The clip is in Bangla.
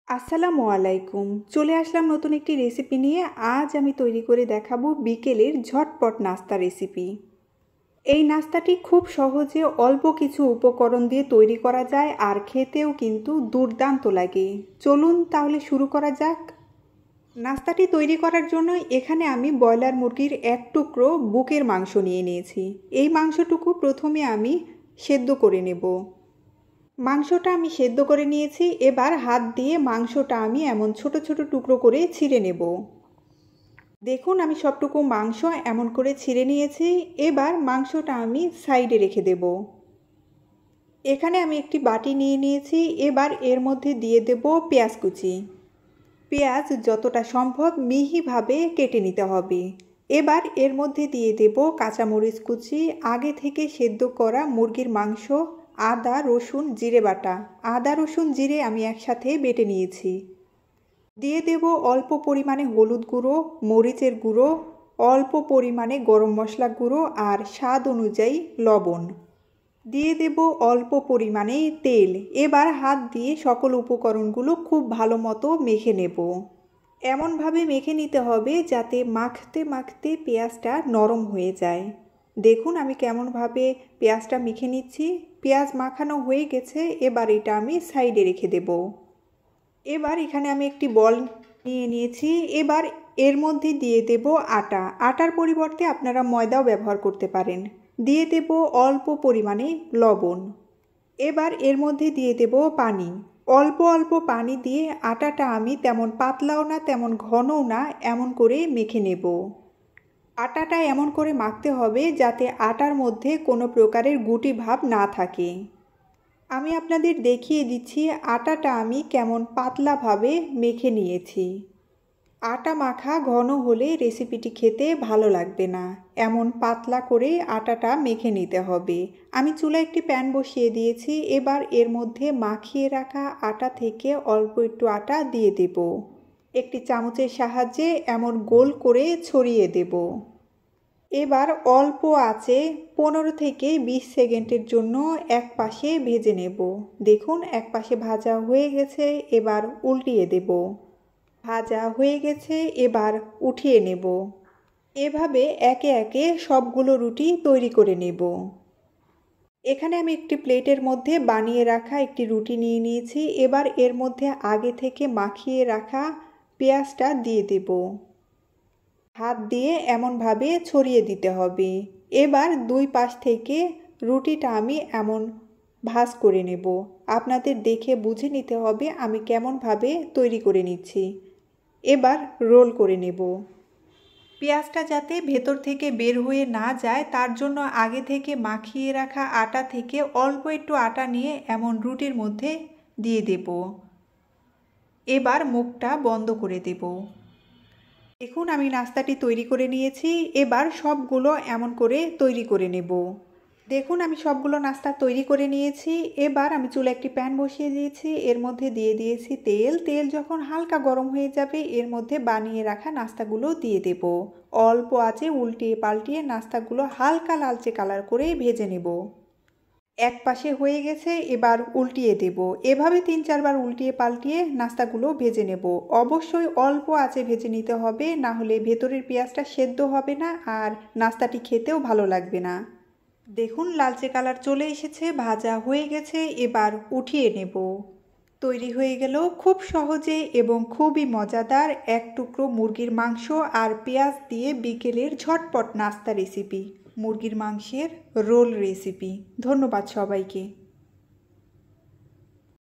আসসালামু আলাইকুম। চলে আসলাম নতুন একটি রেসিপি নিয়ে। আজ আমি তৈরি করে দেখাবো বিকেলের ঝটপট নাস্তা রেসিপি। এই নাস্তাটি খুব সহজে অল্প কিছু উপকরণ দিয়ে তৈরি করা যায় আর খেতেও কিন্তু দুর্দান্ত লাগে। চলুন তাহলে শুরু করা যাক। নাস্তাটি তৈরি করার জন্য এখানে আমি ব্রয়লার মুরগির এক টুকরো বুকের মাংস নিয়ে নিয়েছি। এই মাংসটুকু প্রথমে আমি সেদ্ধ করে নেব। মাংসটা আমি সেদ্ধ করে নিয়েছি। এবার হাত দিয়ে মাংসটা আমি এমন ছোট ছোট টুকরো করে ছিঁড়ে নেব। দেখুন আমি সবটুকু মাংস এমন করে ছিঁড়ে নিয়েছি। এবার মাংসটা আমি সাইডে রেখে দেব। এখানে আমি একটি বাটি নিয়ে নিয়েছি। এবার এর মধ্যে দিয়ে দেব পেঁয়াজ কুচি। পেঁয়াজ যতটা সম্ভব মিহিভাবে কেটে নিতে হবে। এবার এর মধ্যে দিয়ে দেব কাঁচামরিচ কুচি, আগে থেকে সেদ্ধ করা মুরগির মাংস, আদা রসুন জিরে বাটা। আদা রসুন জিরে আমি একসাথে বেটে নিয়েছি। দিয়ে দেব অল্প পরিমাণে হলুদ গুঁড়ো, মরিচের গুঁড়ো, অল্প পরিমাণে গরম মশলা গুঁড়ো আর স্বাদ অনুযায়ী লবণ। দিয়ে দেব অল্প পরিমাণে তেল। এবার হাত দিয়ে সকল উপকরণগুলো খুব ভালো মতো মেখে নেব। এমনভাবে মেখে নিতে হবে যাতে মাখতে মাখতে পেঁয়াজটা নরম হয়ে যায়। দেখুন আমি কেমনভাবে পেঁয়াজটা মেখে নিচ্ছি। পেঁয়াজ মাখানো হয়ে গেছে। এবার এটা আমি সাইডে রেখে দেব। এবার এখানে আমি একটি বল নিয়ে নিয়েছি। এবার এর মধ্যে দিয়ে দেব আটা। আটার পরিবর্তে আপনারা ময়দাও ব্যবহার করতে পারেন। দিয়ে দেব অল্প পরিমাণে লবণ। এবার এর মধ্যে দিয়ে দেব পানি। অল্প অল্প পানি দিয়ে আটাটা আমি তেমন পাতলাও না তেমন ঘনও না, এমন করে মেখে নেব। আটাটা এমন করে মাখতে হবে যাতে আটার মধ্যে কোনো প্রকারের গুটি ভাব না থাকে। আমি আপনাদের দেখিয়ে দিচ্ছি আটাটা আমি কেমন পাতলাভাবে মেখে নিয়েছি। আটা মাখা ঘন হলে রেসিপিটি খেতে ভালো লাগবে না। এমন পাতলা করে আটাটা মেখে নিতে হবে। আমি চুলায় একটি প্যান বসিয়ে দিয়েছি। এবার এর মধ্যে মাখিয়ে রাখা আটা থেকে অল্প একটু আটা দিয়ে দেব। একটি চামচের সাহায্যে এমন গোল করে ছড়িয়ে দেব। এবার অল্প আঁচে 15 থেকে 20 সেকেন্ডের জন্য এক পাশে ভেজে নেব। দেখুন এক পাশে ভাজা হয়ে গেছে। এবার উল্টিয়ে দেব। ভাজা হয়ে গেছে। এবার উঠিয়ে নেব। এভাবে একে একে সবগুলো রুটি তৈরি করে নেব। এখানে আমি একটি প্লেটের মধ্যে বানিয়ে রাখা একটি রুটি নিয়ে নিয়েছি। এবার এর মধ্যে আগে থেকে মাখিয়ে রাখা পেঁয়াজটা দিয়ে দেব। হাত দিয়ে এমনভাবে ছড়িয়ে দিতে হবে। এবার দুই পাশ থেকে রুটিটা আমি এমন ভাঁজ করে নেব। আপনাদের দেখে বুঝে নিতে হবে আমি কেমনভাবে তৈরি করে নিচ্ছি। এবার রোল করে নেব। পেঁয়াজটা যাতে ভেতর থেকে বের হয়ে না যায় তার জন্য আগে থেকে মাখিয়ে রাখা আটা থেকে অল্প একটু আটা নিয়ে এমন রুটির মধ্যে দিয়ে দেব। এবার মুখটা বন্ধ করে দেব। দেখুন আমি নাস্তাটি তৈরি করে নিয়েছি। এবার সবগুলো এমন করে তৈরি করে নেব। দেখুন আমি সবগুলো নাস্তা তৈরি করে নিয়েছি। এবার আমি চুলায় একটি প্যান বসিয়ে দিয়েছি। এর মধ্যে দিয়ে দিয়েছি তেল। তেল যখন হালকা গরম হয়ে যাবে এর মধ্যে বানিয়ে রাখা নাস্তাগুলো দিয়ে দেব। অল্প আঁচে উল্টিয়ে পাল্টিয়ে নাস্তাগুলো হালকা লালচে কালার করে ভেজে নেব। এক পাশে হয়ে গেছে। এবার উল্টিয়ে দেব। এভাবে 3-4 বার উল্টিয়ে পাল্টিয়ে নাস্তাগুলো ভেজে নেব। অবশ্যই অল্প আঁচে ভেজে নিতে হবে, না হলে ভেতরের পেঁয়াজটা সেদ্ধ হবে না আর নাস্তাটি খেতেও ভালো লাগবে না। দেখুন লালচে কালার চলে এসেছে, ভাজা হয়ে গেছে। এবার উঠিয়ে নেব। তৈরি হয়ে গেল খুব সহজে এবং খুবই মজাদার এক টুকরো মুরগির মাংস আর পেঁয়াজ দিয়ে বিকেলের ঝটপট নাস্তা রেসিপি, মুরগির মাংসের রোল রেসিপি। ধন্যবাদ সবাইকে।